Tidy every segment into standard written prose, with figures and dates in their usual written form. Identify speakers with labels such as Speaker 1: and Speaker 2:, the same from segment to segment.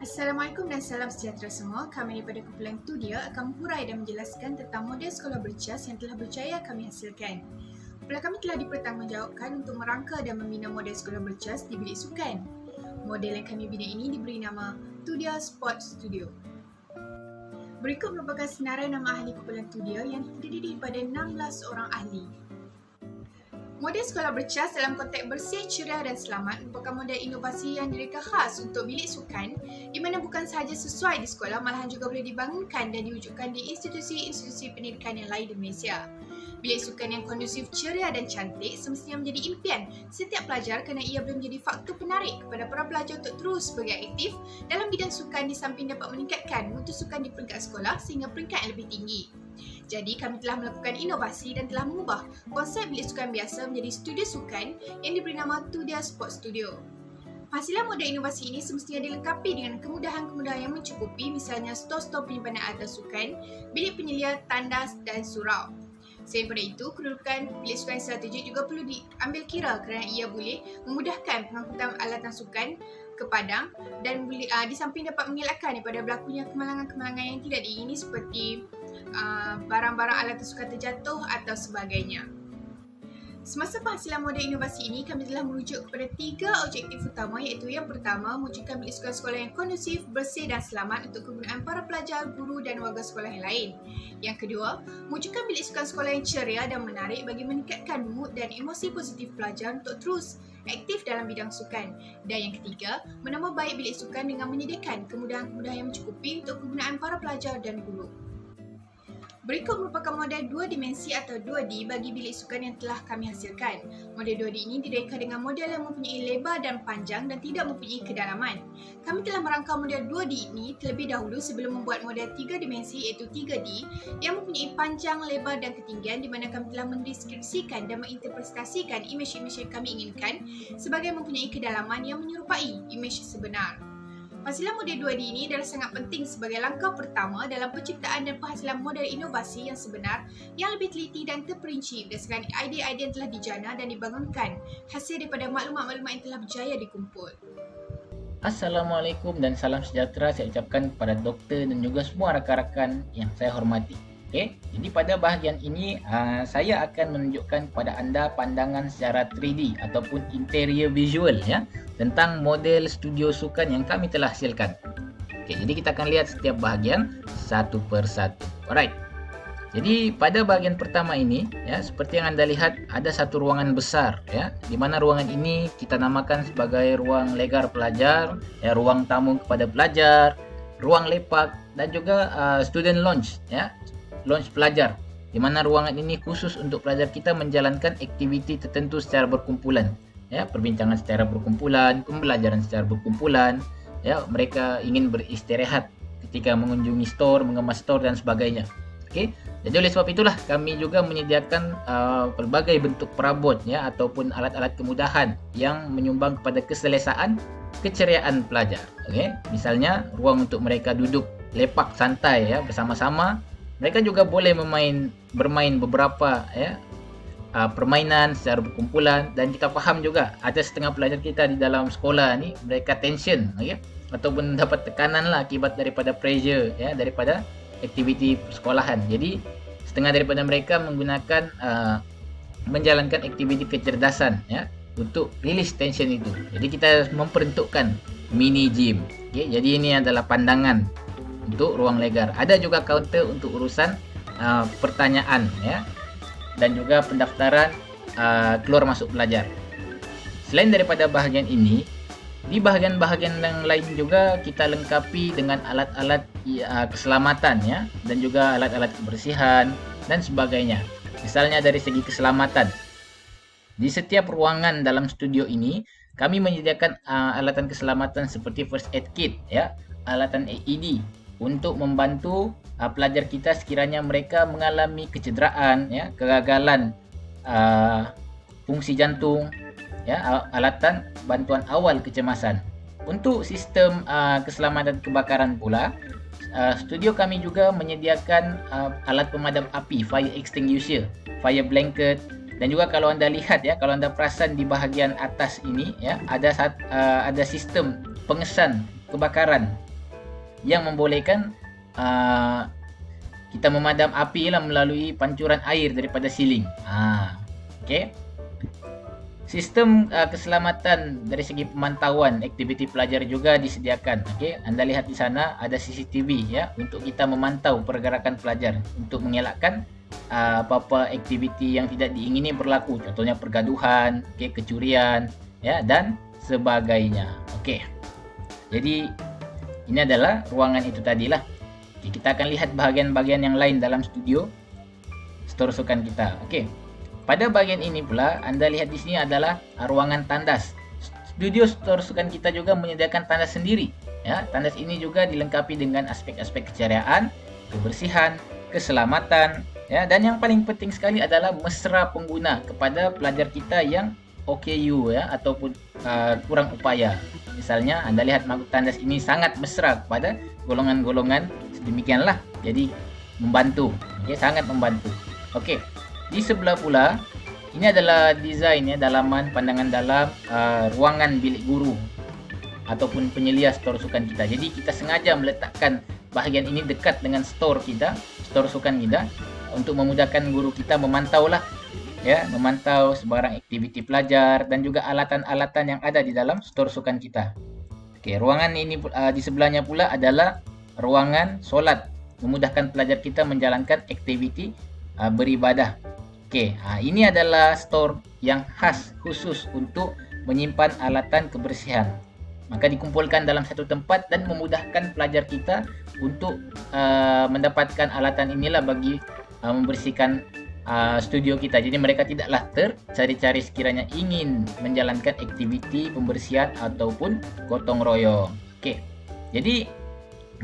Speaker 1: Assalamualaikum dan salam sejahtera semua. Kami daripada kumpulan Tudia akan menghurai dan menjelaskan tentang model sekolah bercas yang telah berjaya kami hasilkan. Kumpulan kami telah dipertanggungjawabkan untuk merangka dan membina model sekolah bercas di bilik sukan. Model yang kami bina ini diberi nama Tudia Sport Studio. Berikut merupakan senarai nama ahli kumpulan Tudia yang terdiri daripada 16 orang ahli. Model sekolah bercas dalam konteks bersih, ceria dan selamat merupakan model inovasi yang direka khas untuk bilik sukan di mana bukan sahaja sesuai di sekolah malahan juga boleh dibangunkan dan diwujudkan di institusi-institusi pendidikan yang lain di Malaysia. Bilik sukan yang kondusif, ceria dan cantik semestinya menjadi impian setiap pelajar kerana ia boleh menjadi faktor penarik kepada para pelajar untuk terus bergerak aktif dalam bidang sukan di samping dapat meningkatkan mutu sukan di peringkat sekolah sehingga peringkat yang lebih tinggi. Jadi kami telah melakukan inovasi dan telah mengubah konsep bilik sukan biasa menjadi studio sukan yang diberi nama Tudia Sport Studio. Hasilan model inovasi ini semestinya dilengkapi dengan kemudahan-kemudahan yang mencukupi, misalnya stor-stor penyimpanan alat sukan, bilik penyelia, tandas dan surau. Selain daripada itu, kedudukan bilik sukan strategik juga perlu diambil kira kerana ia boleh memudahkan pengangkutan alatan sukan ke padang dan boleh, di samping dapat mengelakkan daripada berlakunya kemalangan-kemalangan yang tidak diingini seperti barang-barang alatan sukan terjatuh atau sebagainya. Semasa penghasilan model inovasi ini, kami telah merujuk kepada 3 objektif utama, iaitu yang pertama, mewujudkan bilik sukan sekolah yang kondusif, bersih dan selamat untuk kegunaan para pelajar, guru dan warga sekolah yang lain. Yang kedua, mewujudkan bilik sukan sekolah yang ceria dan menarik bagi meningkatkan mood dan emosi positif pelajar untuk terus aktif dalam bidang sukan. Dan yang ketiga, menambah baik bilik sukan dengan menyediakan kemudahan-kemudahan yang mencukupi untuk kegunaan para pelajar dan guru. Berikut merupakan model 2 dimensi atau 2D bagi bilik sukan yang telah kami hasilkan. Model 2D ini direka dengan model yang mempunyai lebar dan panjang dan tidak mempunyai kedalaman. Kami telah merangka model 2D ini terlebih dahulu sebelum membuat model 3 dimensi iaitu 3D yang mempunyai panjang, lebar dan ketinggian, di mana kami telah mendeskripsikan dan menginterpretasikan imej-imej yang kami inginkan sebagai mempunyai kedalaman yang menyerupai imej sebenar. Hasilan model 2D ini adalah sangat penting sebagai langkah pertama dalam penciptaan dan penghasilan model inovasi yang sebenar, yang lebih teliti dan terperinci berdasarkan idea-idea yang telah dijana dan dibangunkan hasil daripada maklumat-maklumat yang telah berjaya dikumpul.
Speaker 2: Assalamualaikum dan salam sejahtera saya ucapkan kepada doktor dan juga semua rakan-rakan yang saya hormati. Okey, jadi pada bahagian ini saya akan menunjukkan kepada anda pandangan secara 3D ataupun interior visual ya tentang model studio sukan yang kami telah hasilkan. Okey, jadi kita akan lihat setiap bahagian satu persatu. Alright. Jadi pada bahagian pertama ini ya, seperti yang anda lihat ada satu ruangan besar ya, di mana ruangan ini kita namakan sebagai ruang legar pelajar, ya, ruang tamu kepada pelajar, ruang lepak dan juga student lounge ya, lounge pelajar, di mana ruangan ini khusus untuk pelajar kita menjalankan aktiviti tertentu secara berkumpulan ya, perbincangan secara berkumpulan, pembelajaran secara berkumpulan ya, mereka ingin beristirahat ketika mengunjungi store, mengemas store dan sebagainya. Okey, jadi oleh sebab itulah kami juga menyediakan pelbagai bentuk perabot ya ataupun alat-alat kemudahan yang menyumbang kepada keselesaan, keceriaan pelajar. Okey, misalnya ruang untuk mereka duduk lepak santai ya bersama-sama. Mereka juga boleh bermain beberapa ya permainan secara berkumpulan, dan kita faham juga ada setengah pelajar kita di dalam sekolah ni mereka tension okey ataupun dapat tekanan lah akibat daripada pressure ya daripada aktiviti persekolahan. Jadi setengah daripada mereka menggunakan menjalankan aktiviti kecerdasan ya untuk release tension itu. Jadi kita memperuntukkan mini gym. Okay? Jadi ini adalah pandangan untuk ruang legar. Ada juga kaunter untuk urusan pertanyaan ya, dan juga pendaftaran keluar masuk pelajar. Selain daripada bahagian ini, di bahagian-bahagian yang lain juga kita lengkapi dengan alat-alat keselamatan ya, dan juga alat-alat kebersihan dan sebagainya. Misalnya dari segi keselamatan, di setiap ruangan dalam studio ini kami menyediakan alatan keselamatan seperti first aid kit ya, alatan AED untuk membantu pelajar kita sekiranya mereka mengalami kecederaan ya, kegagalan fungsi jantung ya, alatan bantuan awal kecemasan. Untuk sistem keselamatan kebakaran pula, studio kami juga menyediakan alat pemadam api, fire extinguisher, fire blanket, dan juga kalau anda lihat ya, kalau anda perasan di bahagian atas ini ya, ada sistem pengesan kebakaran yang membolehkan kita memadam api lah melalui pancuran air daripada siling. Okey. Sistem keselamatan dari segi pemantauan aktiviti pelajar juga disediakan. Okey, anda lihat di sana ada CCTV ya untuk kita memantau pergerakan pelajar untuk mengelakkan apa-apa aktiviti yang tidak diingini berlaku. Contohnya pergaduhan, okey, kecurian ya dan sebagainya. Okey. Jadi ini adalah ruangan itu tadilah. Okey, kita akan lihat bahagian-bahagian yang lain dalam studio store sukan kita. Okey. Pada bahagian ini pula, anda lihat di sini adalah ruangan tandas. Studio store sukan kita juga menyediakan tandas sendiri. Ya, tandas ini juga dilengkapi dengan aspek-aspek keceriaan, kebersihan, keselamatan, ya, dan yang paling penting sekali adalah mesra pengguna kepada pelajar kita yang OKU ya ataupun kurang upaya. Misalnya anda lihat makhluk tandas ini sangat mesra kepada golongan-golongan sedemikianlah. Jadi membantu, okay, sangat membantu. Okey. Di sebelah pula, ini adalah desain ya dalaman pandangan dalam ruangan bilik guru ataupun penyelia store sukan kita. Jadi kita sengaja meletakkan bahagian ini dekat dengan store kita, store sukan kita untuk memudahkan guru kita memantau lah ya, memantau sebarang aktiviti pelajar dan juga alatan-alatan yang ada di dalam store sukan kita. Okey, ruangan ini di sebelahnya pula adalah ruangan solat, memudahkan pelajar kita menjalankan aktiviti beribadah. Okey, ini adalah store yang khas khusus untuk menyimpan alatan kebersihan. Maka dikumpulkan dalam satu tempat dan memudahkan pelajar kita untuk mendapatkan alatan inilah bagi membersihkan studio kita. Jadi mereka tidaklah tercari-cari sekiranya ingin menjalankan aktiviti pembersihan ataupun gotong royong. Okey. Jadi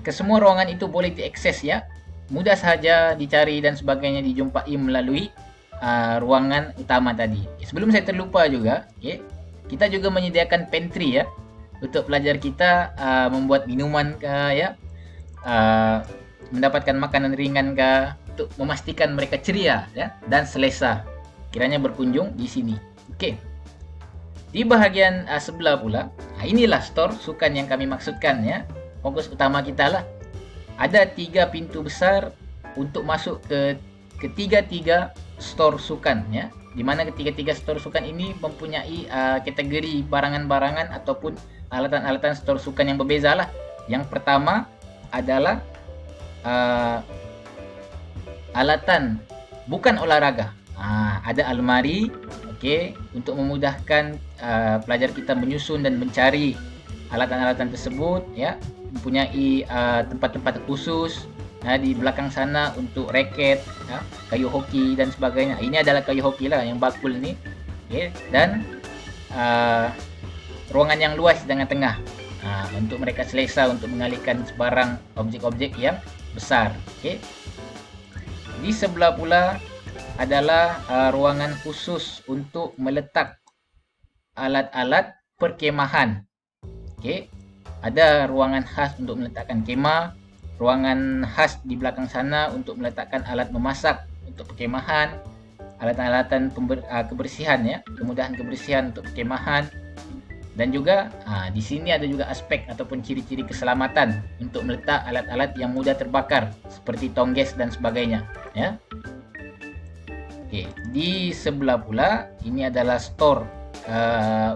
Speaker 2: kesemua ruangan itu boleh diakses ya. Mudah sahaja dicari dan sebagainya dijumpai melalui ruangan utama tadi. Sebelum saya terlupa juga, okay, kita juga menyediakan pantry ya untuk pelajar kita membuat minuman ya, mendapatkan makanan ringan untuk memastikan mereka ceria ya dan selesa kiranya berkunjung di sini. Okey. Di bahagian sebelah pula, inilah store sukan yang kami maksudkan ya. Fokus utama kita lah. Ada 3 pintu besar untuk masuk ke ketiga-tiga store sukan ya, di mana ketiga-tiga store sukan ini mempunyai kategori barangan-barangan ataupun alatan-alatan store sukan yang berbeza lah. Yang pertama adalah alatan bukan olahraga. Ada almari, okey, untuk memudahkan pelajar kita menyusun dan mencari alatan-alatan tersebut ya, mempunyai tempat-tempat khusus. Di belakang sana untuk raket, ya, kayu hoki dan sebagainya. Ini adalah kayu hoki lah yang bakul ni. Okay. Dan ruangan yang luas di tengah-tengah untuk mereka selesa untuk mengalihkan sebarang objek-objek yang besar. Okay. Di sebelah pula adalah ruangan khusus untuk meletak alat-alat perkemahan. Okay. Ada ruangan khas untuk meletakkan kemah, ruangan khas di belakang sana untuk meletakkan alat memasak untuk perkemahan, alatan-alatan kebersihan ya, kemudahan kebersihan untuk perkemahan. Dan juga di sini ada juga aspek ataupun ciri-ciri keselamatan untuk meletak alat-alat yang mudah terbakar seperti tongges dan sebagainya ya. Okey, di sebelah pula ini adalah store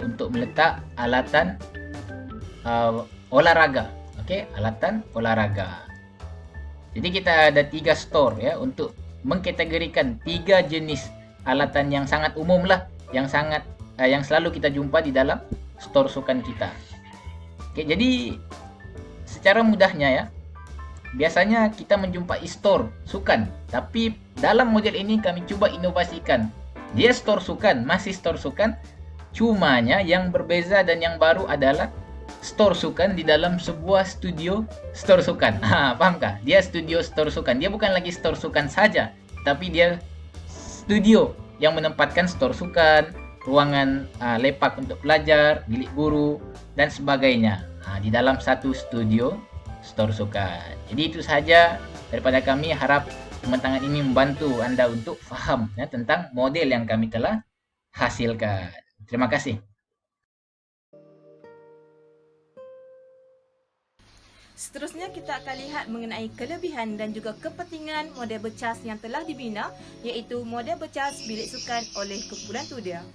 Speaker 2: untuk meletak alatan olahraga. Okey, alatan olahraga. Jadi kita ada 3 store ya untuk mengkategorikan 3 jenis alatan yang sangat umum lah, yang selalu kita jumpa di dalam store sukan kita. Okey, jadi secara mudahnya ya, biasanya kita menjumpai store sukan, tapi dalam model ini kami cuba inovasikan. Dia store sukan, masih store sukan, cumanya yang berbeza dan yang baru adalah store sukan di dalam sebuah studio store sukan. Fahamkah? Dia studio store sukan. Dia bukan lagi store sukan saja, tapi dia studio yang menempatkan store sukan, ruangan lepak untuk pelajar, bilik guru dan sebagainya di dalam satu studio store sukan. Jadi itu sahaja daripada kami. Harap pembentangan ini membantu anda untuk faham ya, tentang model yang kami telah hasilkan. Terima kasih.
Speaker 3: Seterusnya kita akan lihat mengenai kelebihan dan juga kepentingan model bercas yang telah dibina, iaitu model bercas bilik sukan oleh kumpulan Tudia.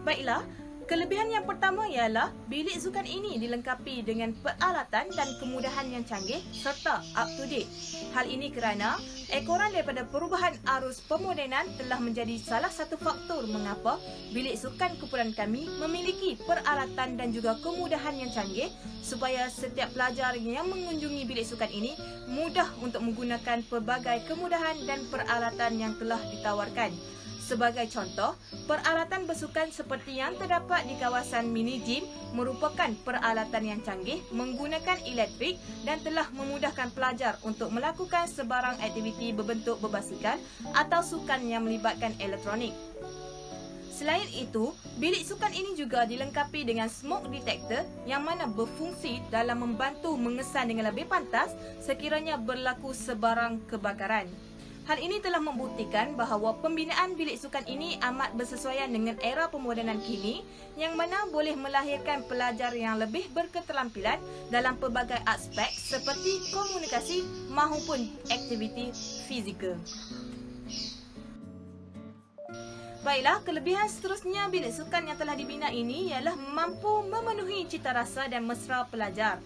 Speaker 3: Baiklah, kelebihan yang pertama ialah bilik sukan ini dilengkapi dengan peralatan dan kemudahan yang canggih serta up to date. Hal ini kerana ekoran daripada perubahan arus pemodenan telah menjadi salah satu faktor mengapa bilik sukan kumpulan kami memiliki peralatan dan juga kemudahan yang canggih supaya setiap pelajar yang mengunjungi bilik sukan ini mudah untuk menggunakan pelbagai kemudahan dan peralatan yang telah ditawarkan. Sebagai contoh, peralatan bersukan seperti yang terdapat di kawasan mini gym merupakan peralatan yang canggih menggunakan elektrik dan telah memudahkan pelajar untuk melakukan sebarang aktiviti berbentuk berbasikal atau sukan yang melibatkan elektronik. Selain itu, bilik sukan ini juga dilengkapi dengan smoke detector yang mana berfungsi dalam membantu mengesan dengan lebih pantas sekiranya berlaku sebarang kebakaran. Hal ini telah membuktikan bahawa pembinaan bilik sukan ini amat bersesuaian dengan era pemodenan kini yang mana boleh melahirkan pelajar yang lebih berketerampilan dalam pelbagai aspek seperti komunikasi maupun aktiviti fizikal. Baiklah, kelebihan seterusnya bilik sukan yang telah dibina ini ialah mampu memenuhi cita rasa dan mesra pelajar.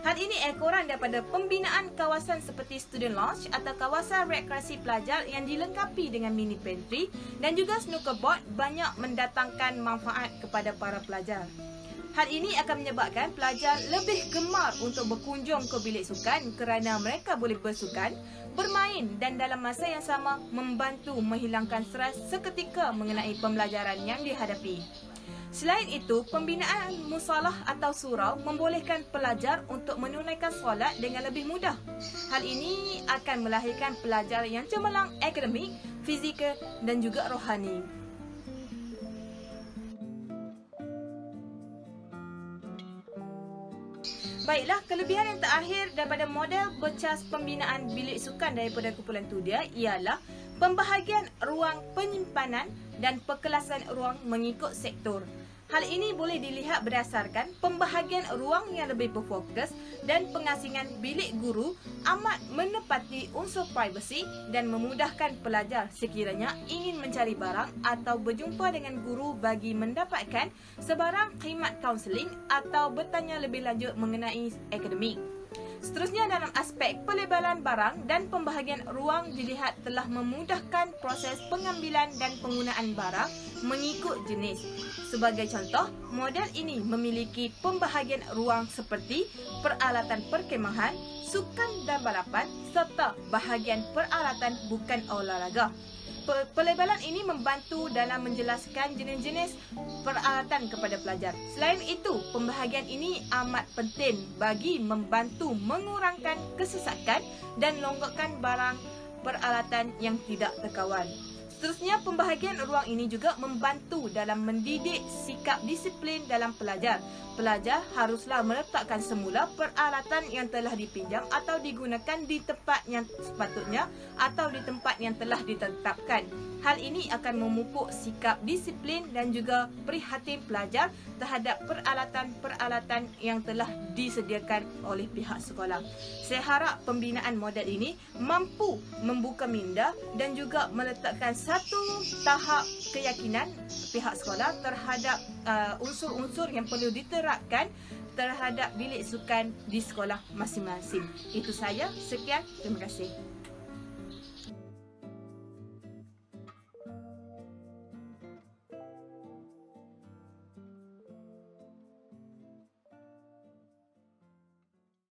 Speaker 3: Hal ini ekoran daripada pembinaan kawasan seperti student lounge atau kawasan rekreasi pelajar yang dilengkapi dengan mini pantry dan juga snooker board banyak mendatangkan manfaat kepada para pelajar. Hal ini akan menyebabkan pelajar lebih gemar untuk berkunjung ke bilik sukan kerana mereka boleh bersukan, bermain dan dalam masa yang sama membantu menghilangkan stres seketika mengenai pembelajaran yang dihadapi. Selain itu, pembinaan musalah atau surau membolehkan pelajar untuk menunaikan solat dengan lebih mudah. Hal ini akan melahirkan pelajar yang cemerlang akademik, fizikal dan juga rohani. Baiklah, kelebihan yang terakhir daripada model bercas pembinaan bilik sukan daripada kumpulan Tudia ialah pembahagian ruang penyimpanan dan perkelasan ruang mengikut sektor. Hal ini boleh dilihat berdasarkan pembahagian ruang yang lebih berfokus dan pengasingan bilik guru amat menepati unsur privasi dan memudahkan pelajar sekiranya ingin mencari barang atau berjumpa dengan guru bagi mendapatkan sebarang khidmat kaunseling atau bertanya lebih lanjut mengenai akademik. Seterusnya, dalam aspek pelebaran barang dan pembahagian ruang dilihat telah memudahkan proses pengambilan dan penggunaan barang mengikut jenis. Sebagai contoh, model ini memiliki pembahagian ruang seperti peralatan perkemahan, sukan dan balapan serta bahagian peralatan bukan olahraga. Pelebaran ini membantu dalam menjelaskan jenis-jenis peralatan kepada pelajar. Selain itu, pembahagian ini amat penting bagi membantu mengurangkan kesesakan dan longgarkan barang peralatan yang tidak terkawal. Seterusnya, pembahagian ruang ini juga membantu dalam mendidik sikap disiplin dalam pelajar. Pelajar haruslah meletakkan semula peralatan yang telah dipinjam atau digunakan di tempat yang sepatutnya atau di tempat yang telah ditetapkan. Hal ini akan memupuk sikap disiplin dan juga prihatin pelajar terhadap peralatan-peralatan yang telah disediakan oleh pihak sekolah. Saya harap pembinaan model ini mampu membuka minda dan juga meletakkan satu tahap keyakinan pihak sekolah terhadap unsur-unsur yang perlu diterapkan terhadap bilik sukan di sekolah masing-masing. Itu saja. Sekian. Terima kasih.